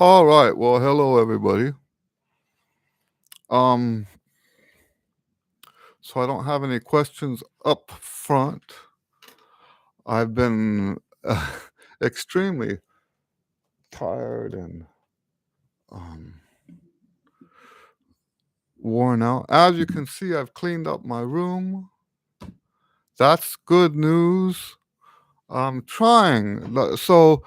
All right. Well, hello everybody. Um, so I don't have any questions up front. I've been extremely tired and um, worn out. As you can see, I've cleaned up my room. That's good news. I'm trying. So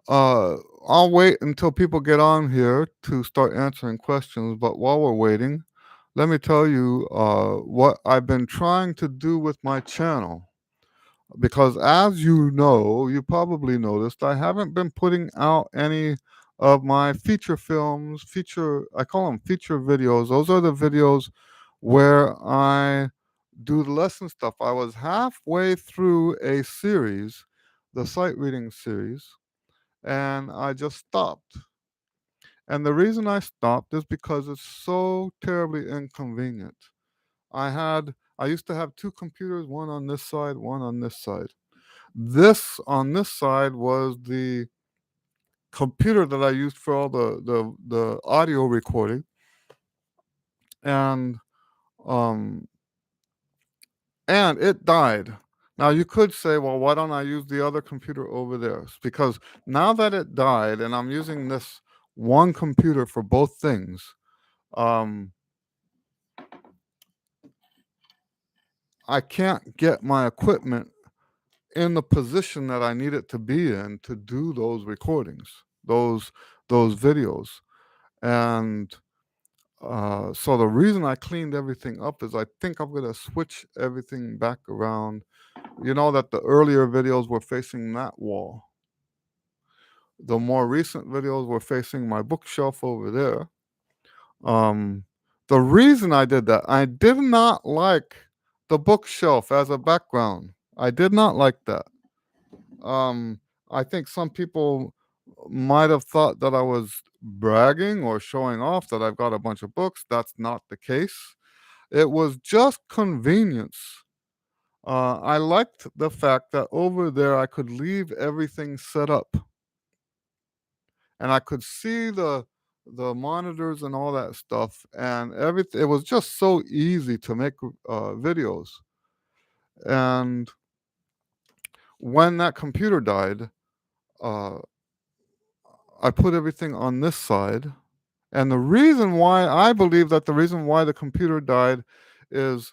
uh, I'll wait until people get on here to start answering questions. But while we're waiting, let me tell you what I've been trying to do with my channel. Because as you know, you probably noticed, I haven't been putting out any of my feature films, I call them feature videos. Those are the videos where I do the lesson stuff. I was halfway through a series, the sight reading series, and I just stopped. And the reason I stopped is because it's so terribly inconvenient. I used to have two computers, one on this side, one on this side. This on this side was the computer that I used for all the audio recording, and um, and it died. Now you could say, well, why don't I use the other computer over there? Because now that it died, and I'm using this one computer for both things, um, I can't get my equipment in the position that I need it to be in to do those recordings, those those videos. And so the reason I cleaned everything up is I think I'm gonna switch everything back around. You know that the earlier videos were facing that wall. The more recent videos were facing my bookshelf over there. Um, the reason I did that, I did not like the bookshelf as a background. I did not like that. Um, I think some people might have thought that I was bragging or showing off that I've got a bunch of books. That's not the case. It was just convenience. I liked the fact that over there I could leave everything set up, and I could see the monitors and all that stuff, and everything. It was just so easy to make videos. And when that computer died, uh, I put everything on this side. And the reason why I believe that the reason why the computer died is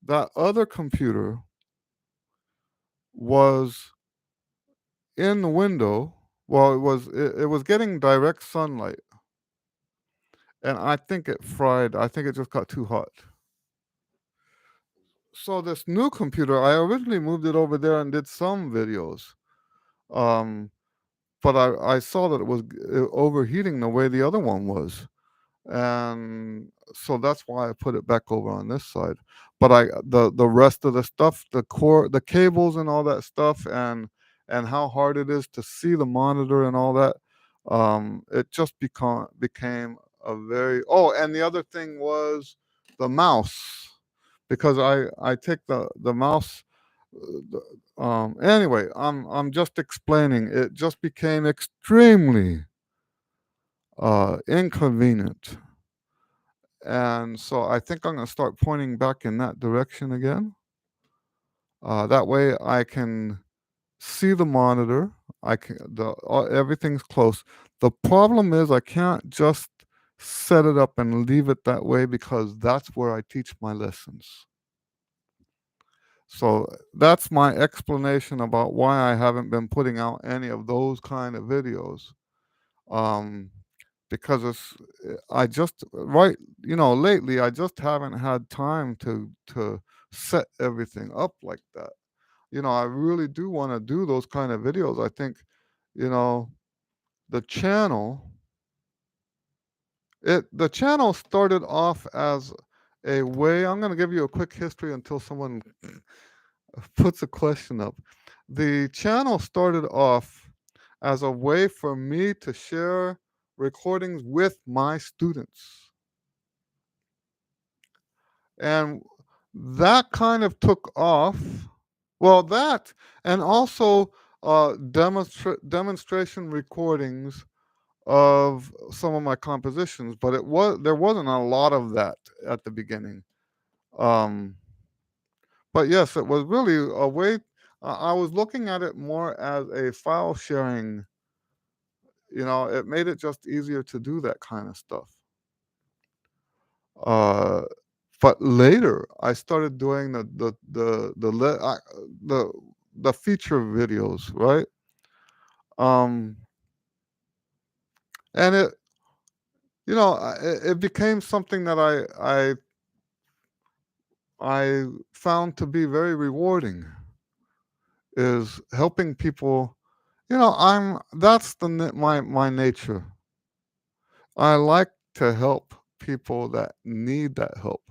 that other computer was in the window. Well, it was getting direct sunlight, and I think it fried. I think it just got too hot. So this new computer, I originally moved it over there and did some videos. Um, but I saw that it was overheating the way the other one was. And so that's why I put it back over on this side. But the rest of the stuff, the cables and all that stuff, and how hard it is to see the monitor and all that, it just became a very and the other thing was the mouse, because I take the mouse. Anyway, I'm just explaining. It just became extremely inconvenient, and so I think I'm going to start pointing back in that direction again. That way I can see the monitor. Everything's close. The problem is I can't just set it up and leave it that way because that's where I teach my lessons. So that's my explanation about why I haven't been putting out any of those kind of videos. Um, because I just lately I just haven't had time to set everything up like that. I really do want to do those kind of videos. I think, you know, the channel the channel started off as a way. I'm going to give you a quick history until someone puts a question up. The channel started off as a way for me to share recordings with my students. And that kind of took off. Well, that, and also demonstration recordings of some of my compositions, but there wasn't a lot of that at the beginning. Um, but yes, it was really a way. I was looking at it more as a file sharing. It made it just easier to do that kind of stuff. Uh, but later, I started doing the the feature videos, right? Um, and it became something that I found to be very rewarding. Is helping people. I'm that's my nature. I like to help people that need that help.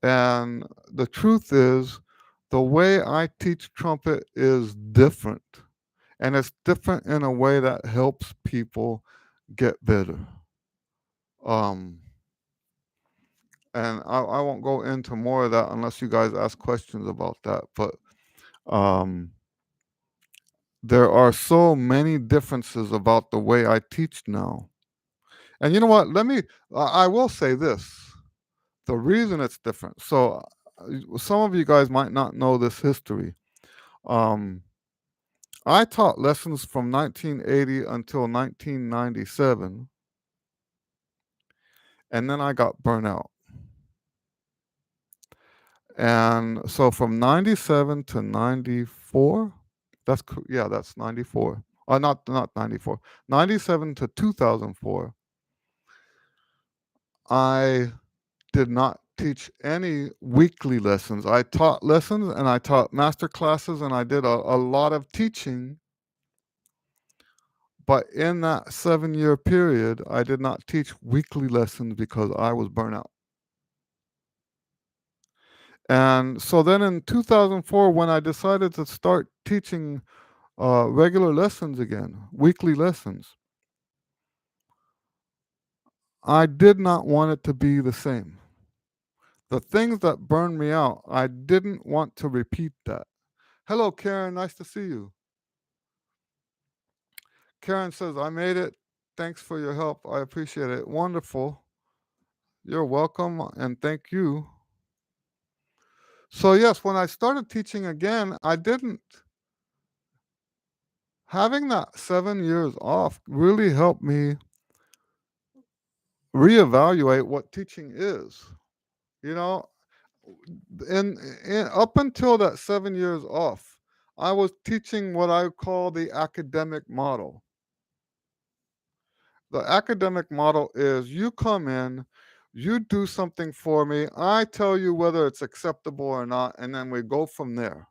And the truth is, the way I teach trumpet is different. And it's different in a way that helps people get better. Um, and I won't go into more of that unless you guys ask questions about that. But um, there are so many differences about the way I teach now. And you know what? I will say this, the reason it's different. So, some of you guys might not know this history. Um, I taught lessons from 1980 until 1997, and then I got burnt out. And so from 97 to 94, yeah, that's 94. Not 94. 97 to 2004, I did not teach any weekly lessons. I taught lessons and I taught master classes and I did a lot of teaching. But in that 7-year period, I did not teach weekly lessons because I was burnt out. And so then in 2004, when I decided to start teaching regular lessons again, weekly lessons, I did not want it to be the same. The things that burned me out, I didn't want to repeat that. Hello, Karen. Nice to see you. Karen says, I made it. Thanks for your help. I appreciate it. Wonderful. You're welcome and thank you. So, yes, when I started teaching again, I didn't. Having that 7 years off really helped me reevaluate what teaching is. You know, up until that 7 years off, I was teaching what I call the academic model. The academic model is you come in, you do something for me, I tell you whether it's acceptable or not, and then we go from there.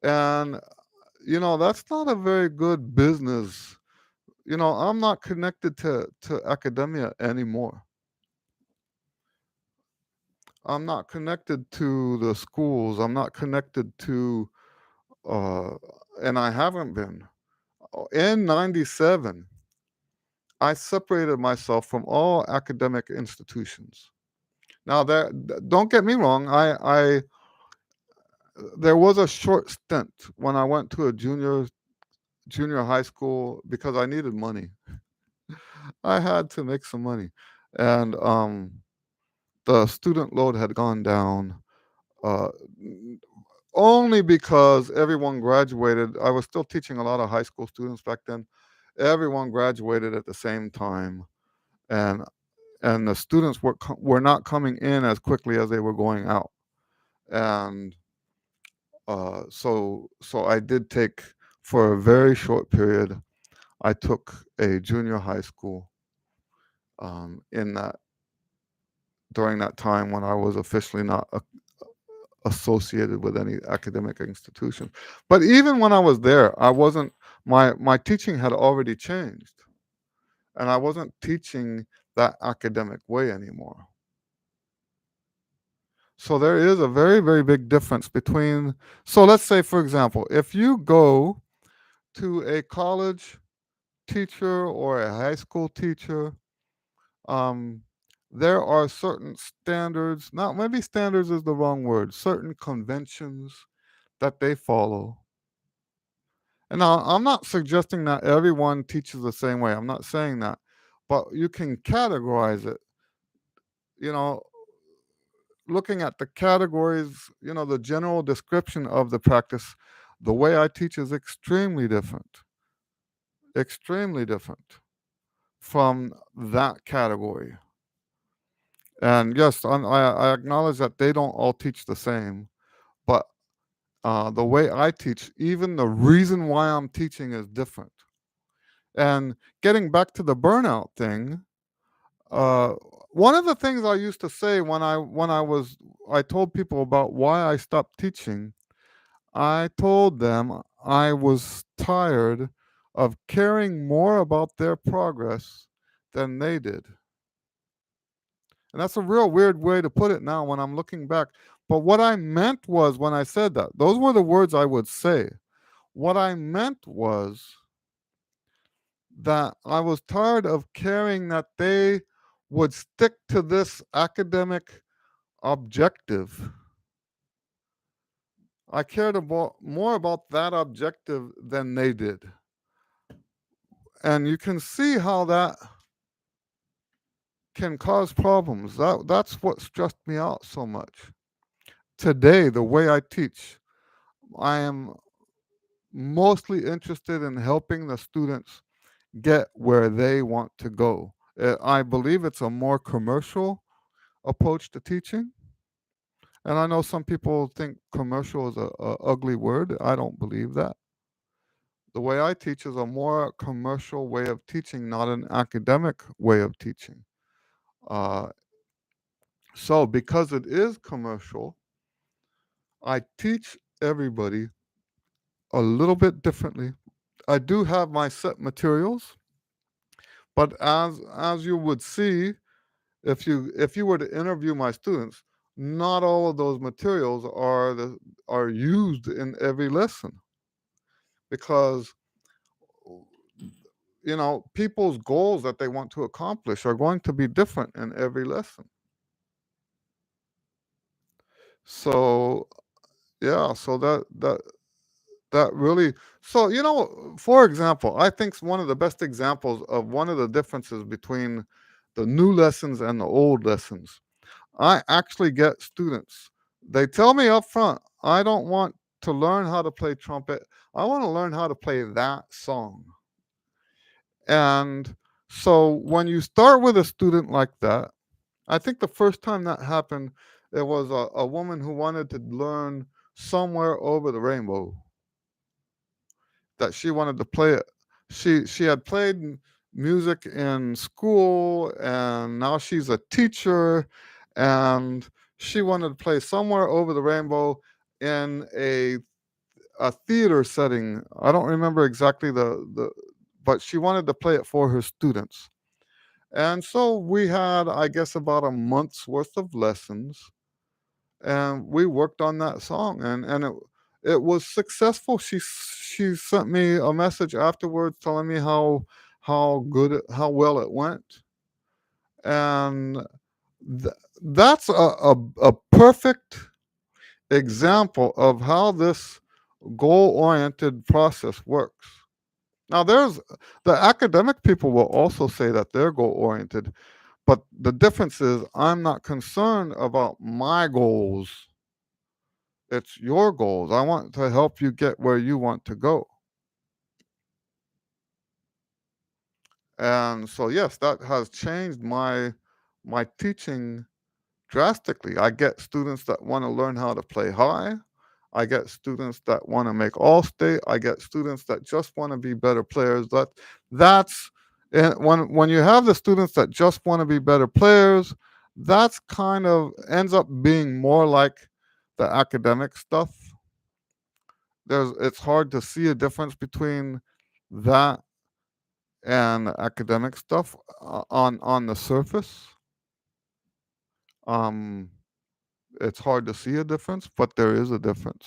And, that's not a very good business. I'm not connected to academia anymore. I'm not connected to the schools. I'm not connected to, uh, and I haven't been. In 97, I separated myself from all academic institutions. Now, don't get me wrong. There was a short stint when I went to a junior high school because I needed money. I had to make some money, and the student load had gone down. Uh, Only because everyone graduated. I was still teaching a lot of high school students back then. Everyone graduated at the same time, and the students were not coming in as quickly as they were going out. And so I did take, for a very short period, I took a junior high school in that during that time when I was officially not associated with any academic institution. But even when I was there, I wasn't my teaching had already changed, and I wasn't teaching that academic way anymore. So there is a very, very big difference between. So let's say, for example, if you go to a college teacher or a high school teacher, um, there are certain standards. Not maybe standards is the wrong word. Certain conventions that they follow, And now I'm not suggesting that everyone teaches the same way. I'm not saying that. But you can categorize it, you know, looking at the categories, the general description of the practice, the way I teach is extremely different from that category. And yes, I acknowledge that they don't all teach the same, but the way I teach, even the reason why I'm teaching is different. And getting back to the burnout thing, uh, one of the things I used to say I told people about why I stopped teaching. I told them I was tired of caring more about their progress than they did. And that's a real weird way to put it now when I'm looking back. But what I meant was when I said that, those were the words I would say. What I meant was that I was tired of caring that they would stick to this academic objective. I cared more about that objective than they did. And you can see how that can cause problems. That's what stressed me out so much. Today, the way I teach, I am mostly interested in helping the students get where they want to go. I believe it's a more commercial approach to teaching. And I know some people think commercial is a ugly word. I don't believe that. The way I teach is a more commercial way of teaching, not an academic way of teaching. Uh, so, because it is commercial, I teach everybody a little bit differently. I do have my set materials, but as you would see, if you were to interview my students, not all of those materials are used in every lesson because people's goals that they want to accomplish are going to be different in every lesson. So yeah, so that really, so for example, I think one of the best examples of one of the differences between the new lessons and the old lessons, I actually get students, they tell me up front, I don't want to learn how to play trumpet, I want to learn how to play that song. And so when you start with a student like that, I think the first time that happened, there was a woman who wanted to learn Somewhere Over the Rainbow, that she wanted to play it. She had played music in school, and now she's a teacher, and she wanted to play Somewhere Over the Rainbow in a theater setting. I don't remember exactly but she wanted to play it for her students. And so we had, I guess, about a month's worth of lessons, and we worked on that song, and it was successful. She sent me a message afterwards telling me how well it went, and that's a perfect example of how this goal oriented process works. Now, there's the academic people will also say that they're goal oriented, but the difference is I'm not concerned about my goals. It's your goals. I want to help you get where you want to go. And so yes, that has changed my teaching drastically. I get students that want to learn how to play high. I get students that want to make all state. I get students that just want to be better players. That's and when you have the students that just want to be better players, that's kind of ends up being more like the academic stuff. It's hard to see a difference between that and academic stuff on the surface. Um, it's hard to see a difference, but there is a difference.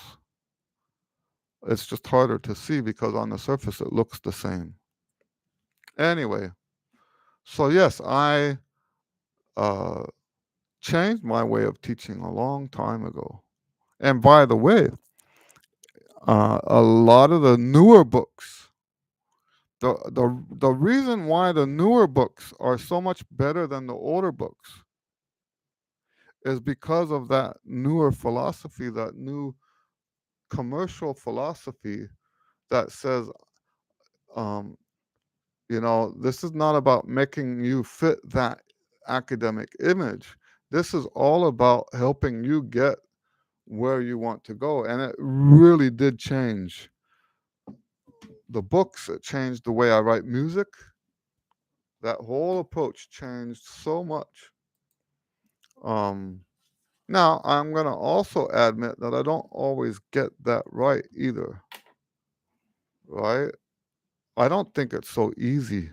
It's just harder to see because on the surface it looks the same. Anyway, so yes, I uh, changed my way of teaching a long time ago. And by the way, A lot of the newer books, the reason why the newer books are so much better than the older books is because of that newer philosophy, that new commercial philosophy that says, um, this is not about making you fit that academic image. This is all about helping you get where you want to go. And it really did change the books. It changed the way I write music. That whole approach changed so much. Um, Now, I'm going to also admit that I don't always get that right either, right? I don't think it's so easy.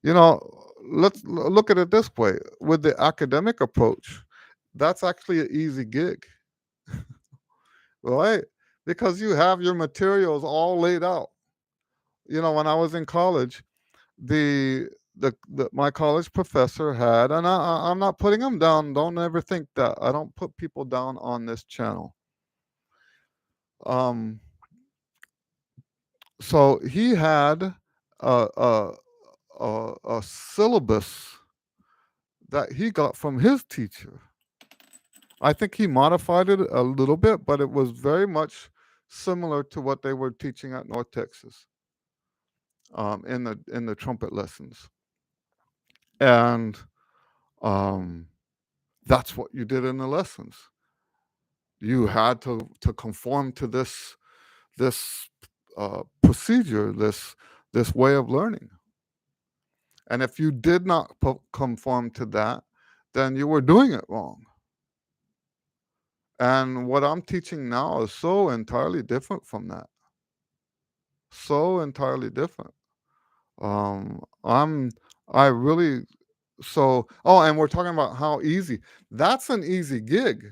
You know, look at it this way. With the academic approach, that's actually an easy gig, right? Because you have your materials all laid out. When I was in college, my college professor had, and I'm not putting him down. Don't ever think that. I don't put people down on this channel. Um, so he had a, a a syllabus that he got from his teacher. I think he modified it a little bit, but it was very much similar to what they were teaching at North Texas, in the trumpet lessons, and um, that's what you did in the lessons. You had to conform to this procedure, this way of learning. And if you did not conform to that, then you were doing it wrong. And what I'm teaching now is so entirely different from that. So entirely different. Um, I'm, I really, and we're talking about how easy. That's an easy gig.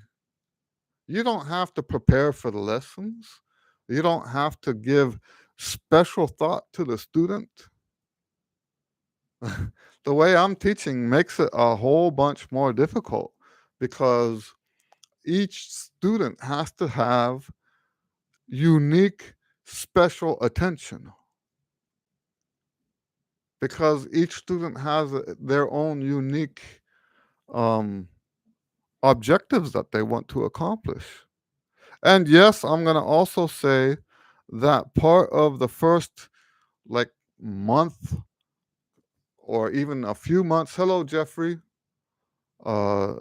You don't have to prepare for the lessons. You don't have to give special thought to the student. The way I'm teaching makes it a whole bunch more difficult because each student has to have unique special attention because each student has their own unique um, objectives that they want to accomplish. And yes, I'm going to also say that part of the first like month or even a few months, hello, Jeffrey, uh,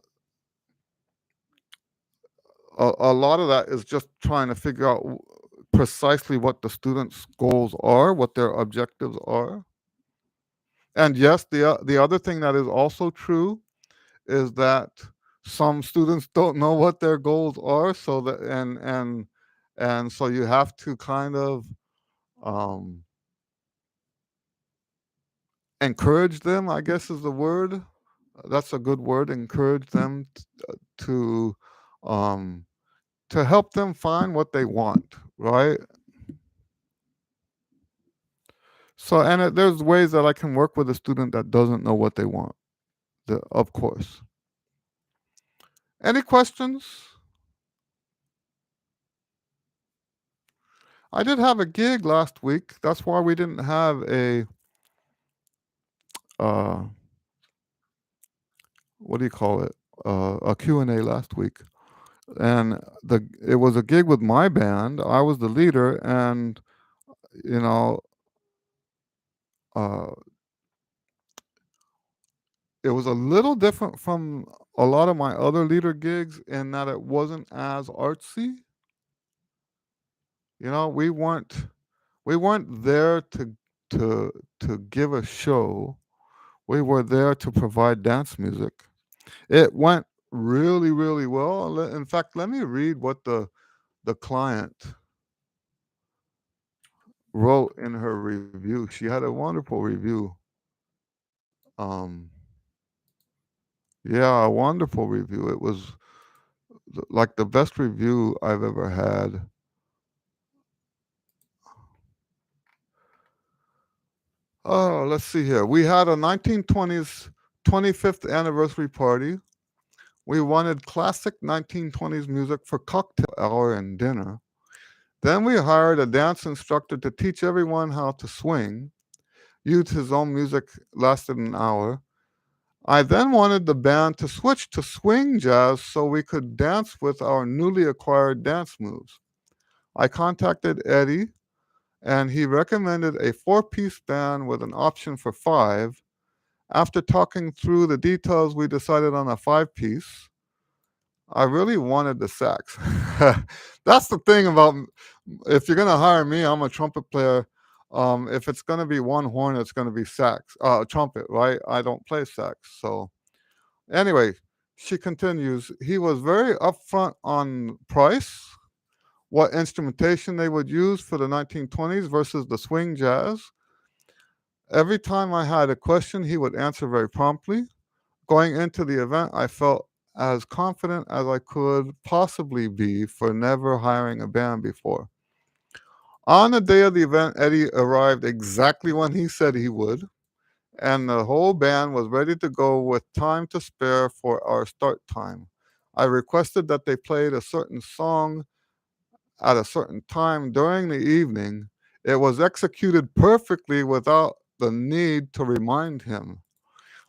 a lot of that is just trying to figure out precisely what the students' goals are, what their objectives are. And yes, the other thing that is also true is that some students don't know what their goals are, so that and so you have to kind of um, encourage them. I guess is the word. That's a good word. Encourage them to um, to help them find what they want, right? So, and there's ways that I can work with a student that doesn't know what they want. Of course. Any questions? I did have a gig last week. That's why we didn't have uh, what do you call it? A Q&A last week. And it was a gig with my band. I was the leader, and you know, uh, it was a little different from a lot of my other leader gigs in that it wasn't as artsy. We weren't there to give a show. We were there to provide dance music. It went really, really well. In fact, let me read what the client wrote in her review. She had a wonderful review. Um, yeah, a wonderful review. It was like the best review I've ever had. Oh, let's see here. We had a 1920s 25th anniversary party. We wanted classic 1920s music for cocktail hour and dinner. Then we hired a dance instructor to teach everyone how to swing. Used his own music, lasted an hour. I then wanted the band to switch to swing jazz so we could dance with our newly acquired dance moves. I contacted Eddie, and he recommended a four-piece band with an option for five. After talking through the details, we decided on a five-piece. I really wanted the sax. That's the thing about, if you're gonna hire me, I'm a trumpet player. If it's gonna be one horn, it's gonna be sax, trumpet, right? I don't play sax. So anyway, she continues. He was very upfront on price, what instrumentation they would use for the 1920s versus the swing jazz. Every time I had a question, he would answer very promptly. Going into the event, I felt as confident as I could possibly be for never hiring a band before. On the day of the event, Eddie arrived exactly when he said he would, and the whole band was ready to go with time to spare for our start time. I requested that they played a certain song at a certain time during the evening. It was executed perfectly without the need to remind him.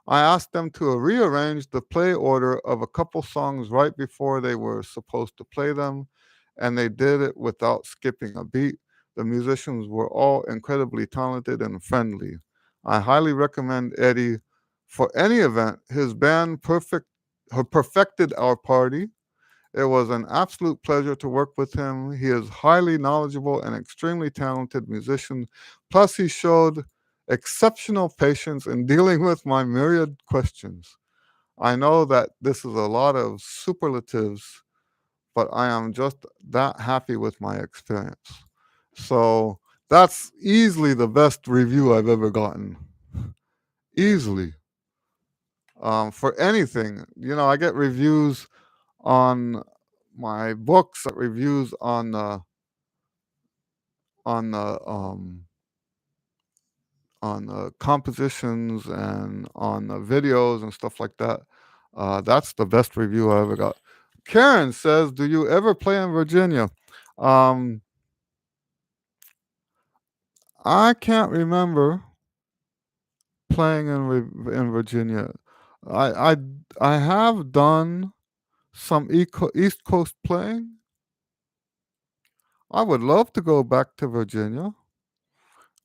I asked them to rearrange the play order of a couple songs right before they were supposed to play them, and they did it without skipping a beat. The musicians were all incredibly talented and friendly. I highly recommend Eddie for any event. His band perfected our party. It was an absolute pleasure to work with him. He is highly knowledgeable and extremely talented musician. Plus, he showed exceptional patience in dealing with my myriad questions. I know that this is a lot of superlatives, but I am just that happy with my experience. So that's easily the best review I've ever gotten. Easily. For anything. I get reviews on my books, reviews on the on the compositions and on the videos and stuff like that. That's the best review I ever got. Karen says, "Do you ever play in Virginia?" Um, I can't remember playing in Virginia. I I I have done some East Coast playing. I would love to go back to Virginia.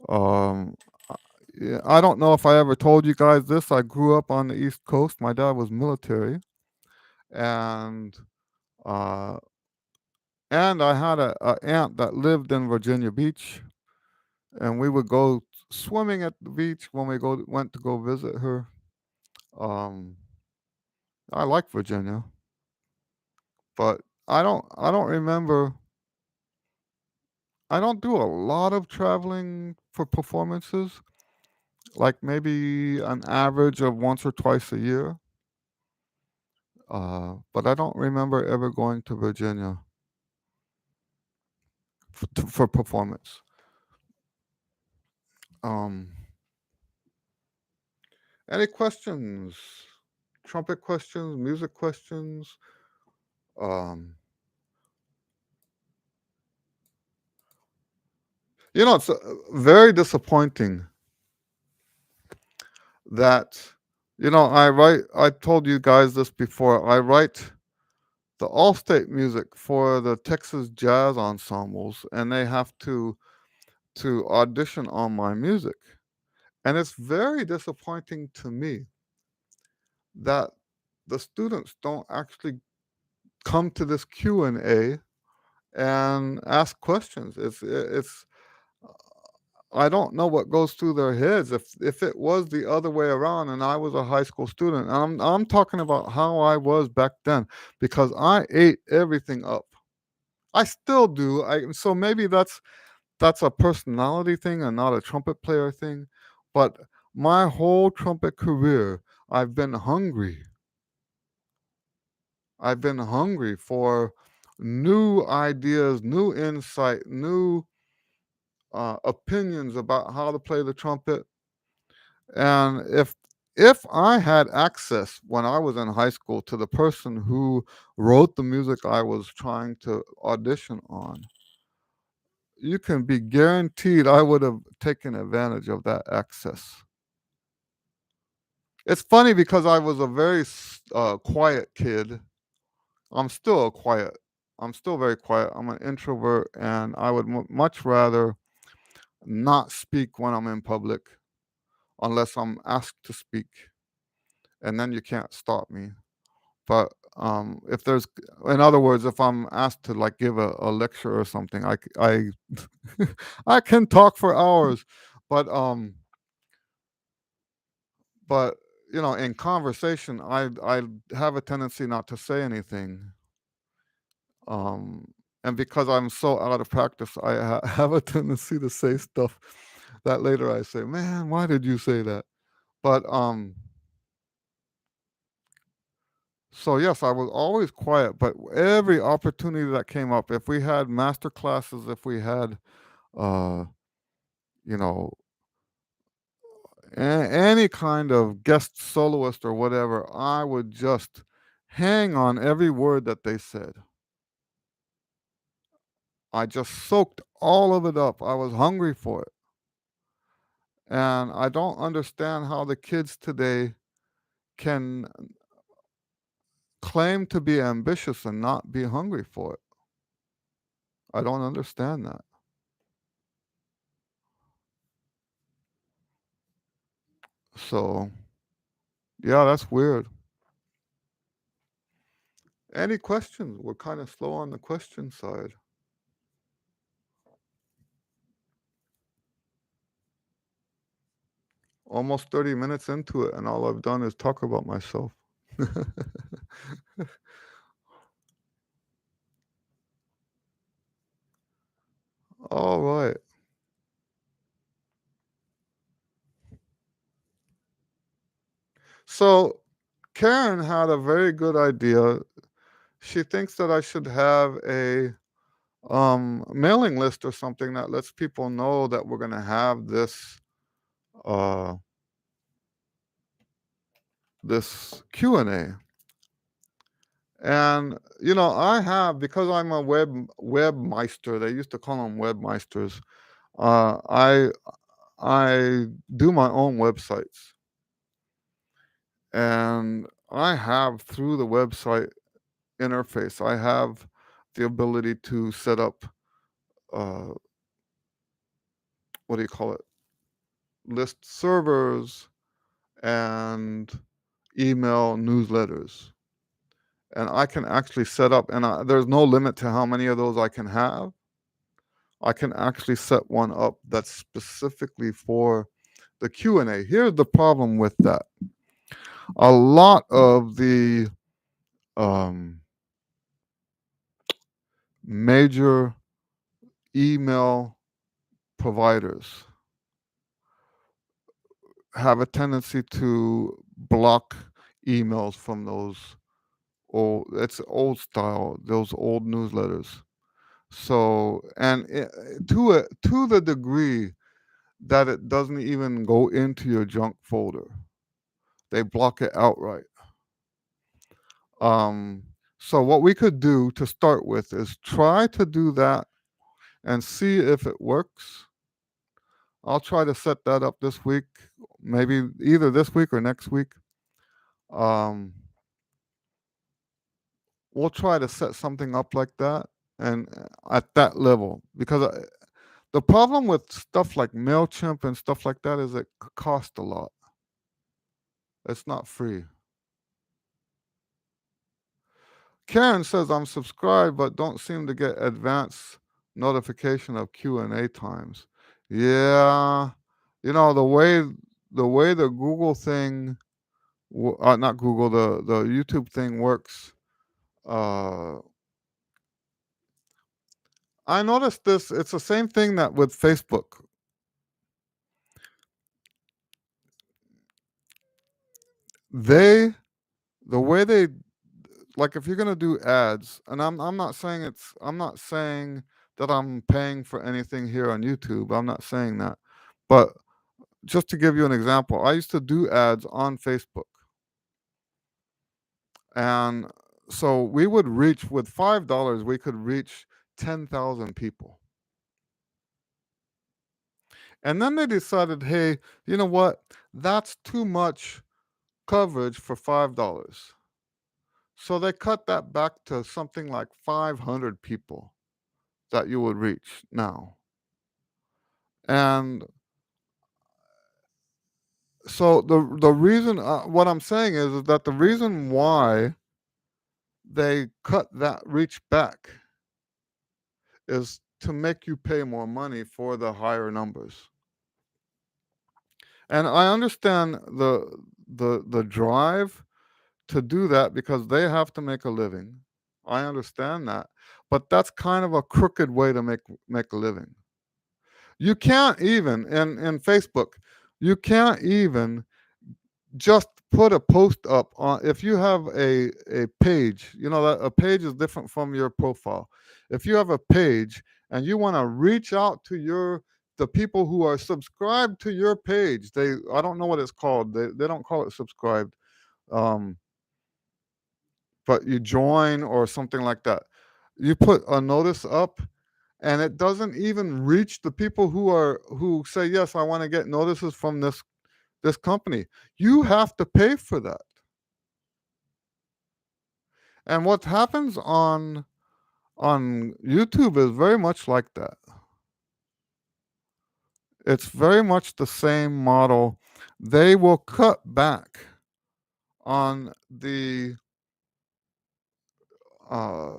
Um, yeah, I don't know if I ever told you guys this. I grew up on the East Coast. My dad was military, and uh, and I had a aunt that lived in Virginia Beach, and we would go swimming at the beach when we went to go visit her. Um, I like Virginia, but I don't remember. I don't do a lot of traveling for performances, like maybe an average of once or twice a year. But I don't remember ever going to Virginia for performance. Um, any questions? Trumpet questions, music questions. Um, it's very disappointing that I write. I told you guys this before. I write the all-state music for the Texas jazz ensembles, and they have to audition on my music, and it's very disappointing to me that the students don't actually come to this Q&A and ask questions. It's I don't know what goes through their heads. If it was the other way around and I was a high school student, and I'm talking about how I was back then, because I ate everything up. I still do. So maybe that's a personality thing and not a trumpet player thing. But my whole trumpet career, I've been hungry. I've been hungry for new ideas, new insight, new opinions about how to play the trumpet. And if I had access when I was in high school to the person who wrote the music I was trying to audition on, you can be guaranteed I would have taken advantage of that access. It's funny because I was a very quiet kid. I'm still a quiet. I'm still very quiet. I'm an introvert, and I would much rather not speak when I'm in public unless I'm asked to speak, and then you can't stop me. But if there's, in other words, if I'm asked to like give a lecture or something, I can talk for hours. But but in conversation, I have a tendency not to say anything. Um, and because I'm so out of practice, I have a tendency to say stuff that later I say, "Man, why did you say that?" But so yes, I was always quiet, but every opportunity that came up, if we had master classes, if we had, uh, you know, any kind of guest soloist or whatever, I would just hang on every word that they said. I just soaked all of it up. I was hungry for it. And I don't understand how the kids today can claim to be ambitious and not be hungry for it. I don't understand that. So, yeah, that's weird. Any questions? We're kind of slow on the question side. Almost 30 minutes into it, and all I've done is talk about myself. All right. So, Karen had a very good idea. She thinks that I should have a mailing list or something that lets people know that we're going to have uh, this Q&A. And I have, because I'm a webmeister. They used to call them webmeisters. Uh, I I do my own websites, and I have, through the website interface, I have the ability to set up, uh, what do you call it, list servers and email newsletters. And I can actually set up, and there's no limit to how many of those I can have. I can actually set one up that's specifically for the Q&A. Here's the problem with that. A lot of the um, major email providers have a tendency to block emails from those it's old style, those old newsletters. So, and to the degree that it doesn't even go into your junk folder, they block it outright. Um, so what we could do to start with is try to do that and see if it works. I'll try to set that up this week, maybe either this week or next week. Um, we'll try to set something up like that, and at that level, because the problem with stuff like Mailchimp and stuff like that is it costs a lot. It's not free. Karen says I'm subscribed but don't seem to get advance notification of Q&A times. Yeah, the way the Google thing, not Google, the YouTube thing works. Uh, I noticed this. It's the same thing that with Facebook. They the way they like, if you're gonna do ads, and I'm not saying that I'm paying for anything here on YouTube. I'm not saying that, but just to give you an example, I used to do ads on Facebook, and so we would reach with $5, we could reach 10,000 people. And then they decided, hey, you know what? That's too much coverage for $5. So they cut that back to something like 500 people that you would reach now. And so the reason what I'm saying is that the reason why they cut that reach back is to make you pay more money for the higher numbers. And I understand the drive to do that because they have to make a living. I understand that. But that's kind of a crooked way to make a living. You can't even in Facebook, you can't even just put a post up on if you have a page, you know that a page is different from your profile. If you have a page and you want to reach out to the people who are subscribed to your page, I don't know what it's called. They don't call it subscribed. Um, but you join or something like that. You put a notice up and it doesn't even reach the people who say yes, I want to get notices from this company. You have to pay for that. And what happens on YouTube is very much like that. It's very much the same model. They will cut back on uh,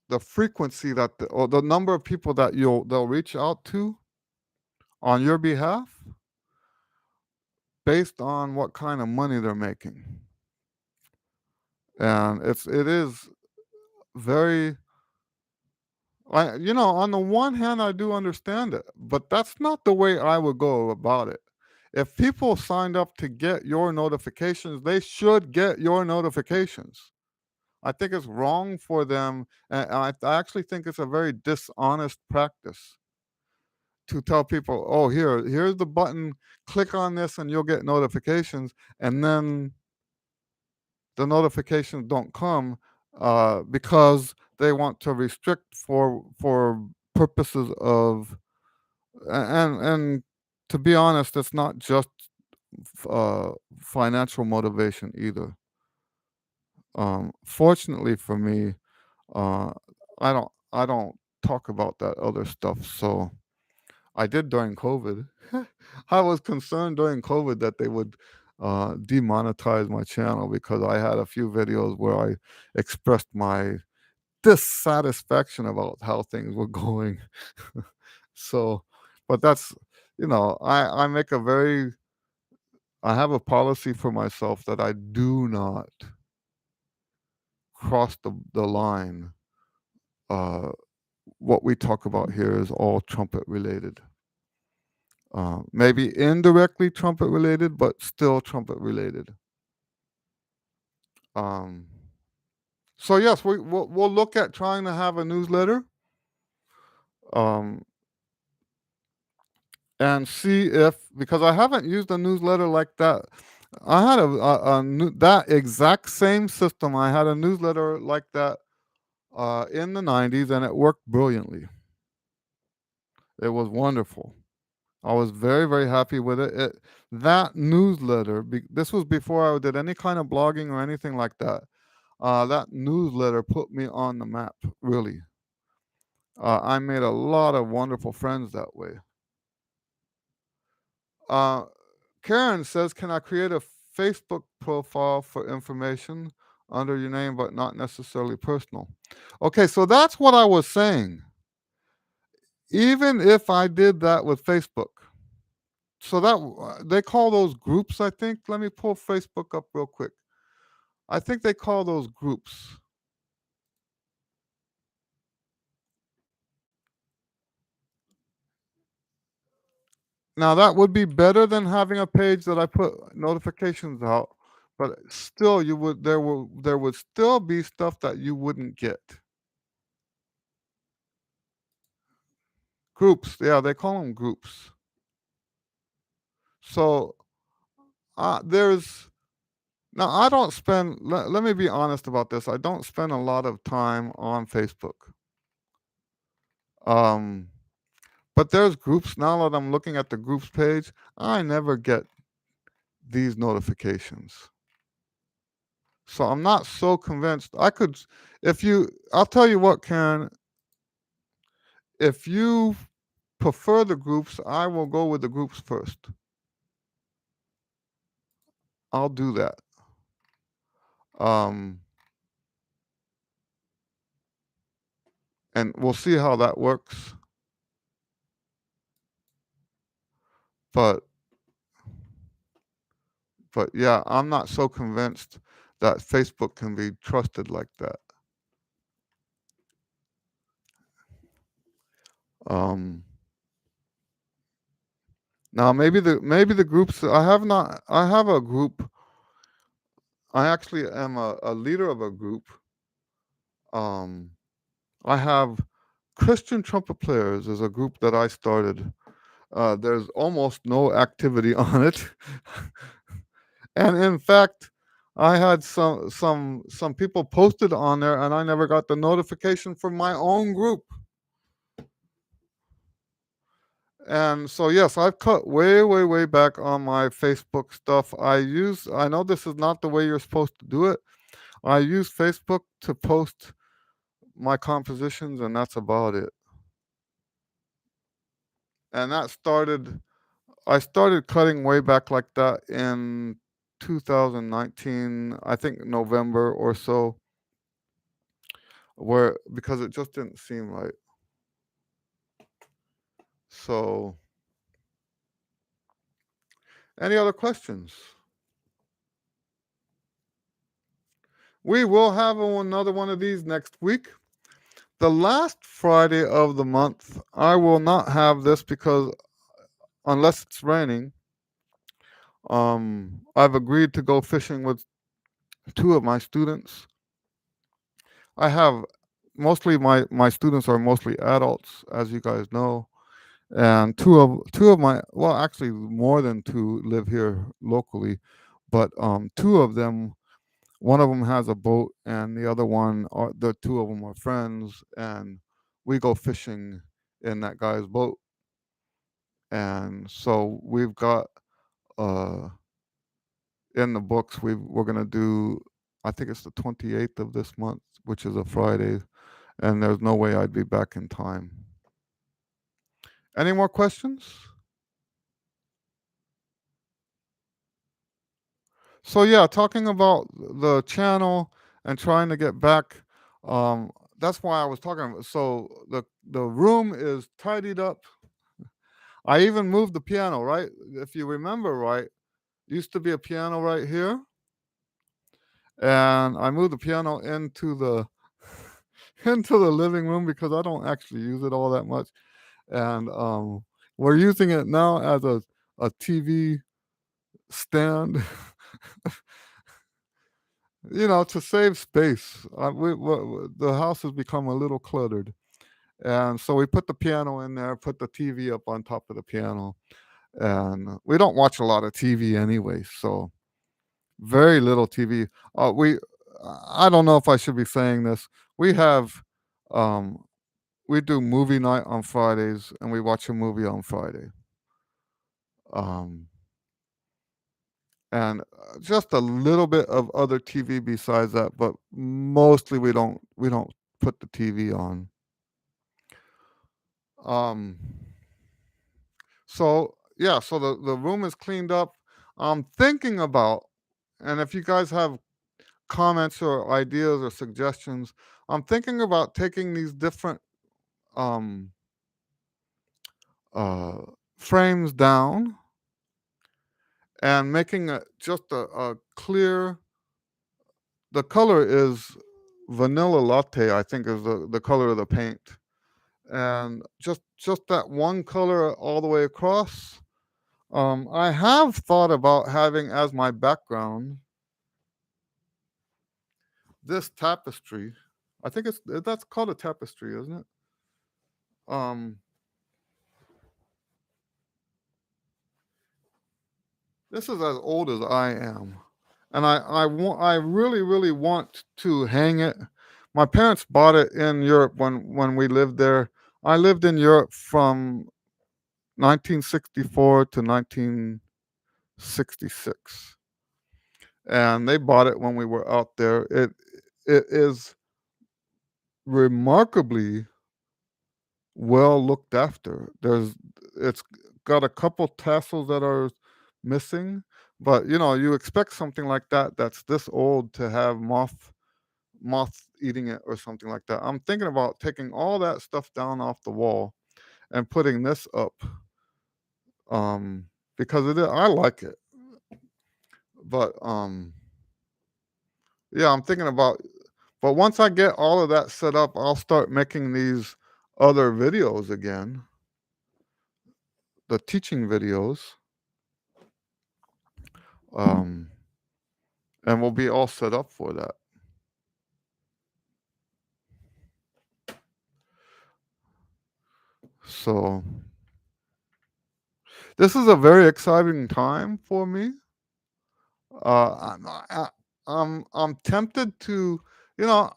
the frequency or the number of people that they'll reach out to on your behalf based on what kind of money they're making. And it is very on the one hand I do understand it, but that's not the way I would go about it. If people signed up to get your notifications, they should get your notifications. I think it's wrong for them, and I actually think it's a very dishonest practice to tell people, "Oh, here's the button, click on this and you'll get notifications," and then the notifications don't come because they want to restrict for purposes of and to be honest, it's not just financial motivation either. Fortunately for me, uh, I don't talk about that other stuff. So I did during COVID. I was concerned during COVID that they would demonetize my channel because I had a few videos where I expressed my dissatisfaction about how things were going. So, but that's I make I have a policy for myself that I do not cross the line. Uh, what we talk about here is all trumpet related. Maybe indirectly trumpet related, but still trumpet related. Um, so yes, we'll look at trying to have a newsletter um, and see if because I haven't used a newsletter like that. I had that exact same system. I had a newsletter like that in the '90s, and it worked brilliantly. It was wonderful. I was very, very happy with it. That newsletter, this was before I did any kind of blogging or anything like that. That newsletter put me on the map, really. I made a lot of wonderful friends that way. Uh, Karen says, can I create a Facebook profile for information under your name, but not necessarily personal? Okay, so that's what I was saying. Even if I did that with Facebook, so that they call those groups, I think. Let me pull Facebook up real quick. I think they call those groups. Now that would be better than having a page that I put notifications out, but still there would still be stuff that you wouldn't get. Groups, yeah, they call them groups. So there's now I don't spend. Let me be honest about this. I don't spend a lot of time on Facebook. Um, But there's groups now that I'm looking at the groups page. I never get these notifications. So I'm not so convinced. I could, if you, I'll tell you what, Karen, if you prefer the groups, I will go with the groups first. I'll do that. Um, and we'll see how that works. But but yeah, I'm not so convinced that Facebook can be trusted like that. Um, Now maybe the groups I have a group. I actually am a leader of a group. Um, I have Christian trumpet players is a group that I started. There's almost no activity on it, and in fact, I had some people posted on there, and I never got the notification from my own group. And so yes, I've cut way back on my Facebook stuff. I know this is not the way you're supposed to do it. I use Facebook to post my compositions, and that's about it. And that started I started cutting way back like that in 2019, I think November or so, where because it just didn't seem right. So, any other questions? We will have another one of these next week. The last Friday of the month, I will not have this because unless it's raining, I've agreed to go fishing with two of my students. I have mostly my students are mostly adults, as you guys know, and two of my well, actually more than two live here locally, but two of them, one of them has a boat, and the other one, are the two of them are friends, and we go fishing in that guy's boat, and so we've got uh in the books we're gonna do. I think it's the 28th of this month, which is a Friday, and there's no way I'd be back in time. Any more questions? So yeah, talking about the channel and trying to get back. That's why I was talking. So the room is tidied up. I even moved the piano. Right, if you remember, right, used to be a piano right here, and I moved the piano into the into the living room because I don't actually use it all that much, and we're using it now as a TV stand. To save space. The house has become a little cluttered, and so we put the piano in there, put the TV up on top of the piano, and we don't watch a lot of TV anyway, so very little TV. I don't know if I should be saying this. We have, um, we do movie night on Fridays, and we watch a movie on Friday. Um, and just a little bit of other TV besides that, but mostly we don't put the TV on. Um, so yeah, so the room is cleaned up. I'm thinking about, and if you guys have comments or ideas or suggestions, I'm thinking about taking these different um uh frames down and making it just a clear. The color is vanilla latte, I think, is the color of the paint, and just that one color all the way across. I have thought about having as my background this tapestry. I think that's called a tapestry, isn't it? Um, this is as old as I am, and I really want to hang it. My parents bought it in Europe when we lived there. I lived in Europe from 1964 to 1966, and they bought it when we were out there. It is remarkably well looked after. It's got a couple tassels that are missing, but you expect something like that that's this old to have moth eating it or something like that. I'm thinking about taking all that stuff down off the wall and putting this up, um, because I like it. But yeah, I'm thinking about. But once I get all of that set up, I'll start making these other videos again, the teaching videos, um, and we'll be all set up for that. So this is a very exciting time for me. I'm tempted to, you know,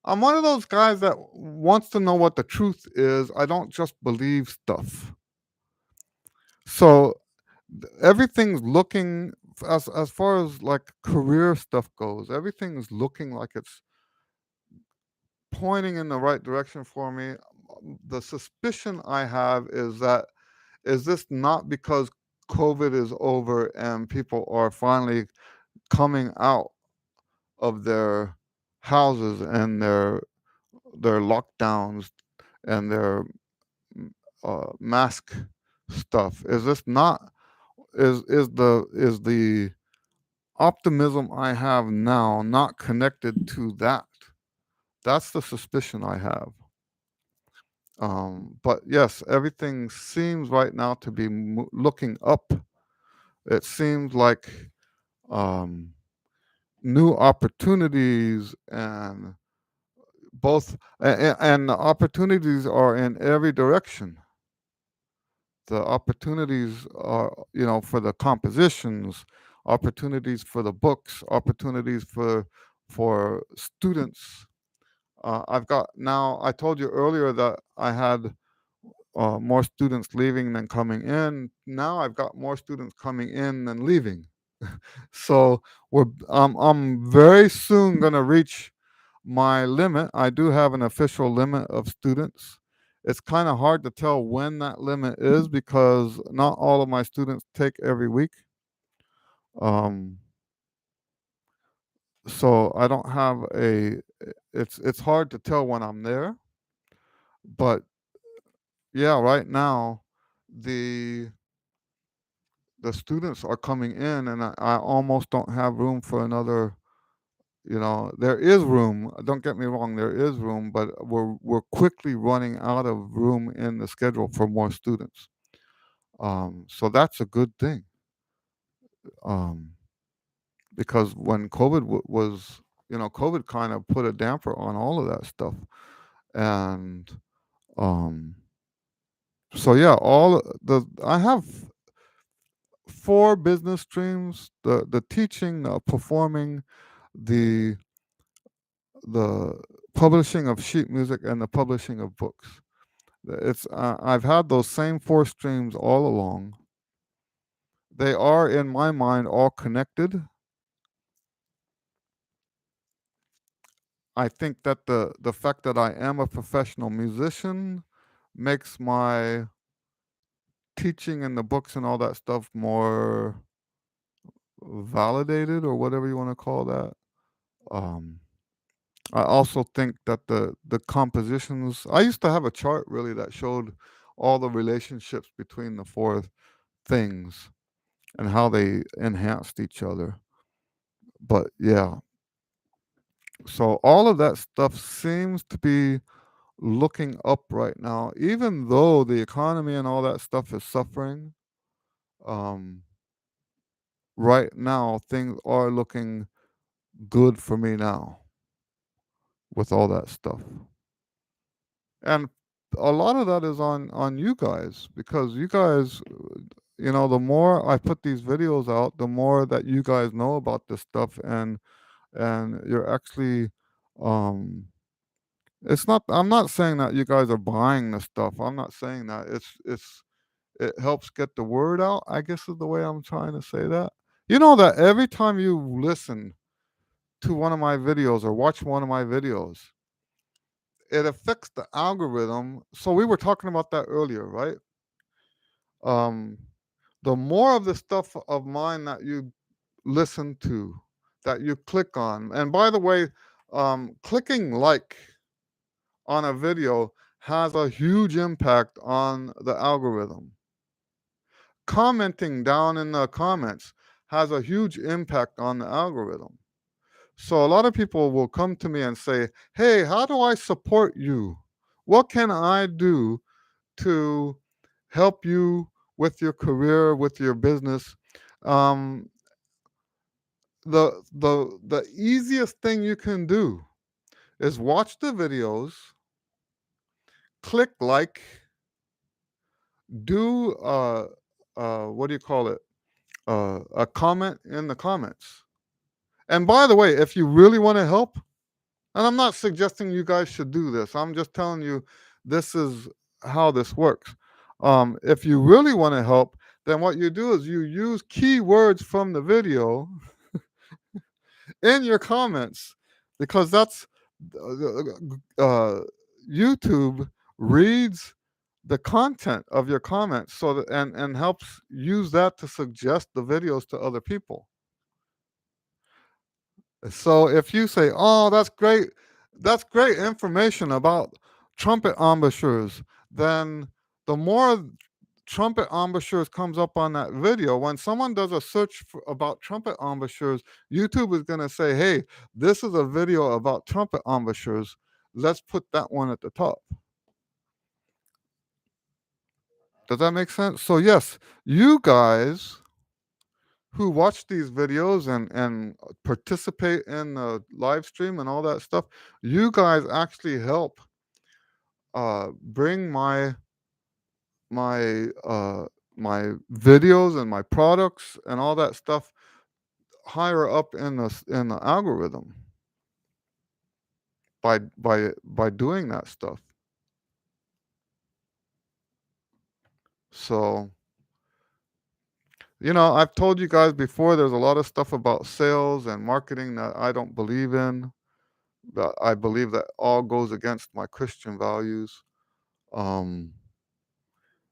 I'm one of those guys that wants to know what the truth is. I don't just believe stuff. So everything's looking, as far as like career stuff goes, everything's looking like it's pointing in the right direction for me. The suspicion I have is that, is this not because COVID is over and people are finally coming out of their houses and their lockdowns and their mask stuff? Is this not, is the optimism I have now not connected to that? That's the suspicion I have. But yes, everything seems right now to be looking up. It seems like um, new opportunities, and and the opportunities are in every direction. The opportunities are, for the compositions, opportunities for the books, opportunities for students. I've got now. I told you earlier that I had more students leaving than coming in. Now I've got more students coming in than leaving. So I'm very soon going to reach my limit. I do have an official limit of students. It's kind of hard to tell when that limit is because not all of my students take every week. Um, so I don't have a. It's hard to tell when I'm there, but yeah, right now the the students are coming in, and I almost don't have room for another. There is room. Don't get me wrong, there is room, but we're quickly running out of room in the schedule for more students. So that's a good thing. Um, because when COVID was, COVID kind of put a damper on all of that stuff, and um, so yeah, all the I have four business streams: the teaching, the performing, the the publishing of sheet music, and the publishing of books. It's I've had those same four streams all along. They are, in my mind, all connected. I think that the fact that I am a professional musician makes my teaching and the books and all that stuff more validated, or whatever you want to call that. Um, I also think that the compositions. I used to have a chart really that showed all the relationships between the four things and how they enhanced each other. But yeah, so all of that stuff seems to be looking up right now, even though the economy and all that stuff is suffering. Um, right now, things are looking good for me now with all that stuff. And a lot of that is on you guys, because you guys, the more I put these videos out, the more that you guys know about this stuff, and you're actually um it's not, I'm not saying that you guys are buying the stuff. I'm not saying that. It's It helps get the word out, I guess is the way I'm trying to say that. You know that every time you listen to one of my videos or watch one of my videos, it affects the algorithm. So we were talking about that earlier, right? Um, the more of the stuff of mine that you listen to, that you click on, and by the way, clicking like on a video has a huge impact on the algorithm. Commenting down in the comments has a huge impact on the algorithm. So a lot of people will come to me and say, "Hey, how do I support you? What can I do to help you with your career, with your business?" Um, the easiest thing you can do is watch the videos, click like, do what do you call it? A comment in the comments. And by the way, if you really want to help, and I'm not suggesting you guys should do this, I'm just telling you this is how this works. If you really want to help, then what you do is you use keywords from the video in your comments because that's uh, YouTube reads the content of your comments so that and helps use that to suggest the videos to other people. So if you say, "Oh, that's great information about trumpet embouchures," then the more trumpet embouchures comes up on that video, when someone does a search about trumpet embouchures, YouTube is going to say, "Hey, this is a video about trumpet embouchures. Let's put that one at the top." Does that make sense? So yes, you guys who watch these videos and participate in the live stream and all that stuff, you guys actually help bring my my videos and my products and all that stuff higher up in the algorithm by doing that stuff. So I've told you guys before. There's a lot of stuff about sales and marketing that I don't believe in. That I believe that all goes against my Christian values. Um,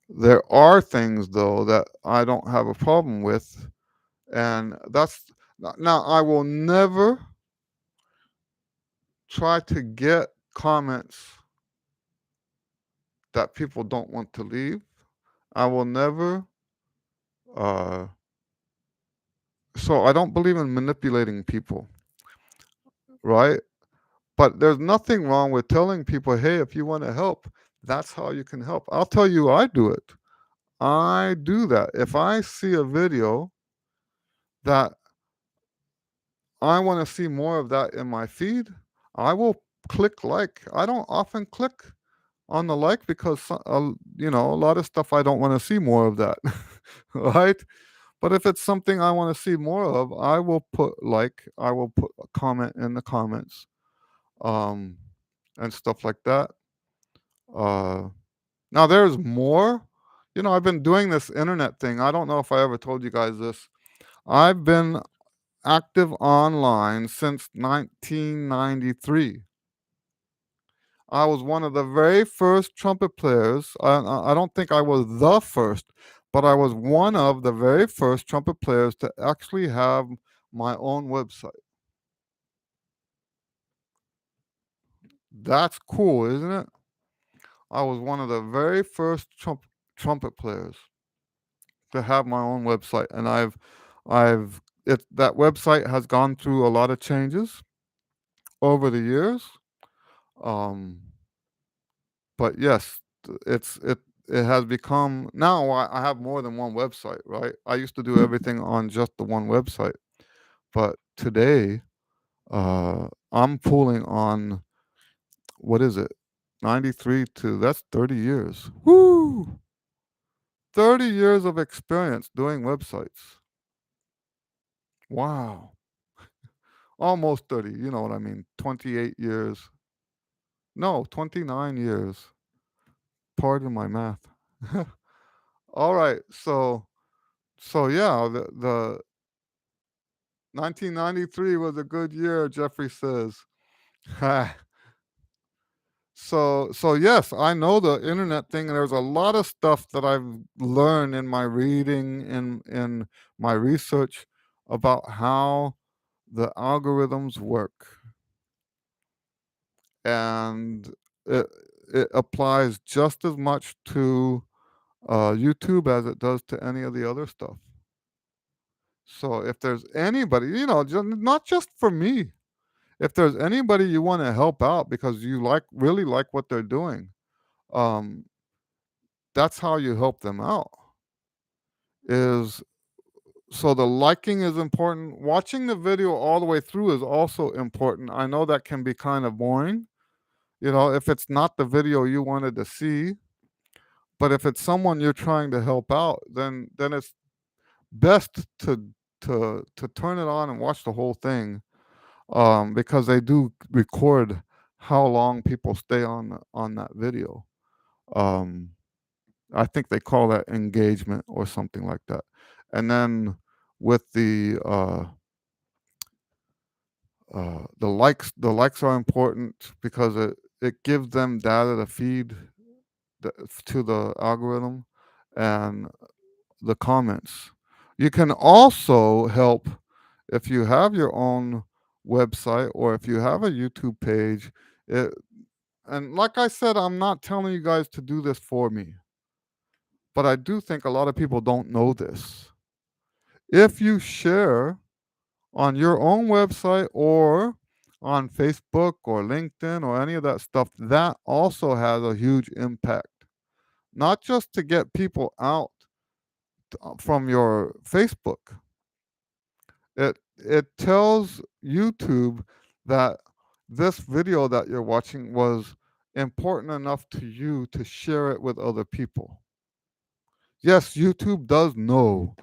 there are things though that I don't have a problem with, and that's now I will never try to get comments that people don't want to leave. I will never. Uh, so I don't believe in manipulating people, right? But there's nothing wrong with telling people, "Hey, if you want to help, that's how you can help." I'll tell you, I do it. I do that. If I see a video that I want to see more of that in my feed, I will click like. I don't often click on the like because a lot of stuff I don't want to see more of that, right? But if it's something I want to see more of, I will put like. I will put a comment in the comments, um, and stuff like that. Uh, Now there's more. I've been doing this internet thing. I don't know if I ever told you guys this. I've been active online since 1993. I was one of the very first trumpet players. I don't think I was the first, but I was one of the very first trumpet players to actually have my own website. That's cool, isn't it? I was one of the very first trumpet players to have my own website, and that website has gone through a lot of changes over the years. Um, but yes, it has become now. I have more than one website, right? I used to do everything on just the one website, but today, I'm pulling on what is it, 93 to that's 30 years. Woo! 30 years of experience doing websites. Wow. Almost 30, you know what I mean? 28 years. No, 29 years. Pardon my math. All right. So yeah, the 1993 was a good year, Jeffrey says. So yes, I know the internet thing, and there's a lot of stuff that I've learned in my reading, in my research about how the algorithms work, and it it applies just as much to YouTube as it does to any of the other stuff. So if there's anybody, not just for me, if there's anybody you want to help out because you really like what they're doing, um, that's how you help them out. Is so the liking is important. Watching the video all the way through is also important. I know that can be kind of boring, if it's not the video you wanted to see, but if it's someone you're trying to help out, then it's best to turn it on and watch the whole thing, because they do record how long people stay on that video. Um, I think they call that engagement or something like that. And then with the likes are important because it gives them data to feed to the algorithm, and the comments. You can also help if you have your own website or if you have a YouTube page. It, and like I said, I'm not telling you guys to do this for me, but I do think a lot of people don't know this. If you share on your own website or on Facebook or LinkedIn or any of that stuff, that also has a huge impact. Not just to get people out from your Facebook. It tells YouTube that this video that you're watching was important enough to you to share it with other people. Yes, YouTube does know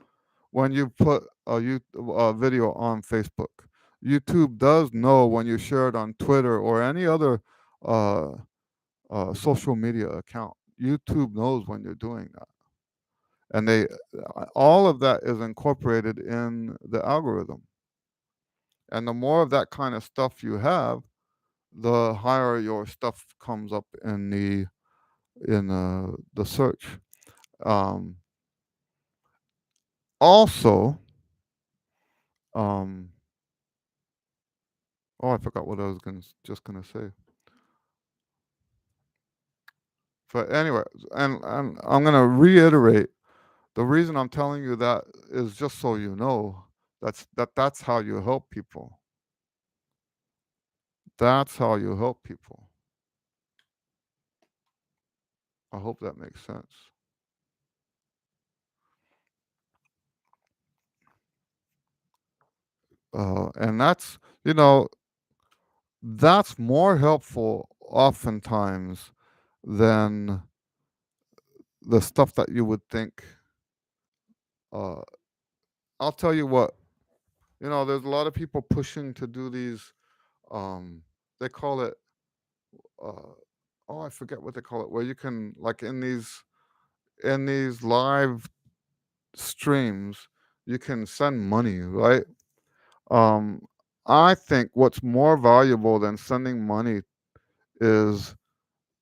when you put a video on Facebook. YouTube does know when you share it on Twitter or any other uh, social media account. YouTube knows when you're doing that, and they all of that is incorporated in the algorithm. And the more of that kind of stuff you have, the higher your stuff comes up in the search. Um, Also, um, oh, I forgot what I was just gonna say. But anyway, and I'm gonna reiterate, the reason I'm telling you that is just so you know that's how you help people. That's how you help people. I hope that makes sense. And you know, that's more helpful oftentimes than the stuff that you would think. Uh, I'll tell you what, there's a lot of people pushing to do these, um, they call it, uh, oh, I forget what they call it, where you can, like in these live streams, you can send money, right? Um, I think what's more valuable than sending money is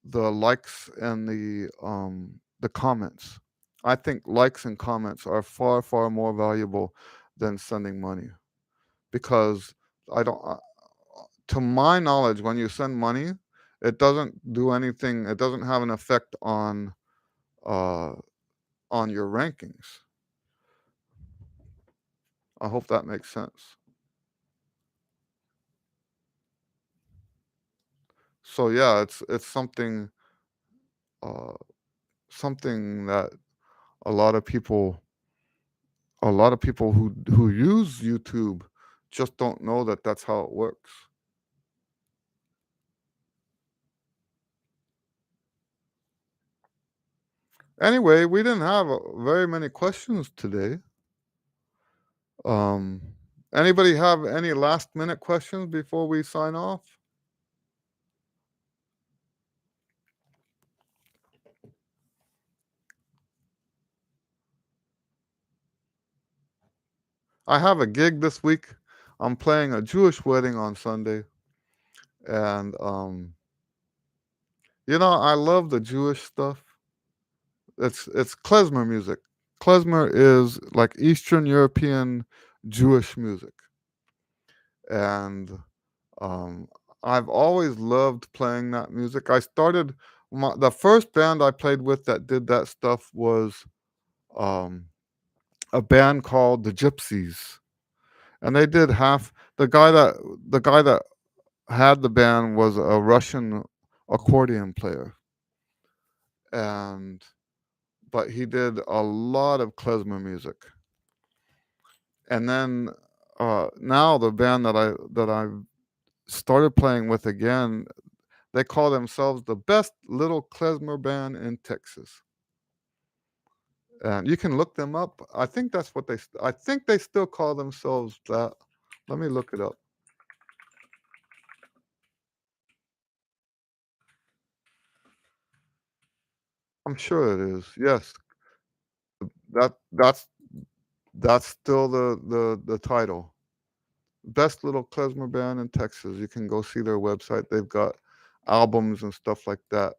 the likes and the comments. I think likes and comments are far more valuable than sending money, because I don't to my knowledge, when you send money, it doesn't do anything. It doesn't have an effect uh on your rankings. I hope that makes sense. So yeah, it's uh something that a lot of people who use YouTube just don't know that that's how it works. Anyway, we didn't have very many questions today. Um, Anybody have any last minute questions before we sign off? I have a gig this week. I'm playing a Jewish wedding on Sunday, and I love the Jewish stuff. It's klezmer music. Klezmer is like Eastern European Jewish music, and um, I've always loved playing that music. I started the first band I played with that did that stuff was um, a band called the Gypsies, and they did half. The guy that had the band was a Russian accordion player, and but he did a lot of klezmer music. And then now the band that I started playing with again, they call themselves the best little klezmer band in Texas. And you can look them up. I think that's what I think they still call themselves that. Let me look it up. I'm sure it is. Yes, that that's still the title. Best little klezmer band in Texas. You can go see their website. They've got albums and stuff like that.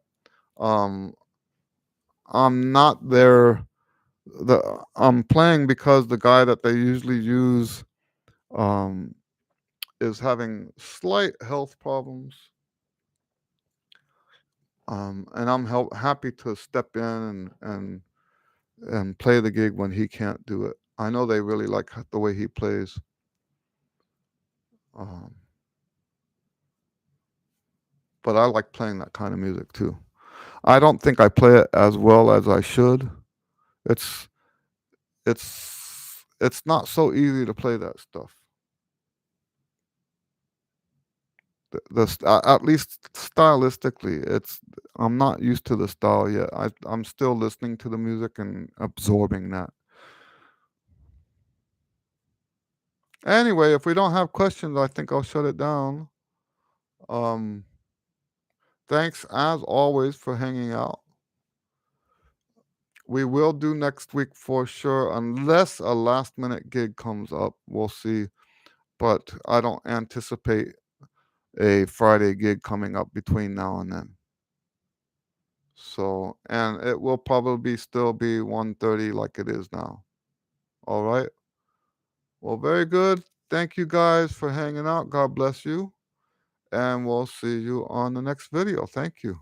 Um, I'm not there. I'm playing because the guy that they usually use um, is having slight health problems, and I'm happy to step in and play the gig when he can't do it. I know they really like the way he plays, um, but I like playing that kind of music too. I don't think I play it as well as I should. It's it's not so easy to play that stuff. At least stylistically, I'm not used to the style yet. I'm still listening to the music and absorbing that. Anyway, if we don't have questions, I think I'll shut it down. Um, Thanks as always for hanging out. We will do next week for sure, unless a last minute gig comes up. We'll see, but I don't anticipate a Friday gig coming up between now and then. So, and it will probably still be 1:30 like it is now. All right. Well, very good. Thank you guys for hanging out. God bless you. And we'll see you on the next video. Thank you.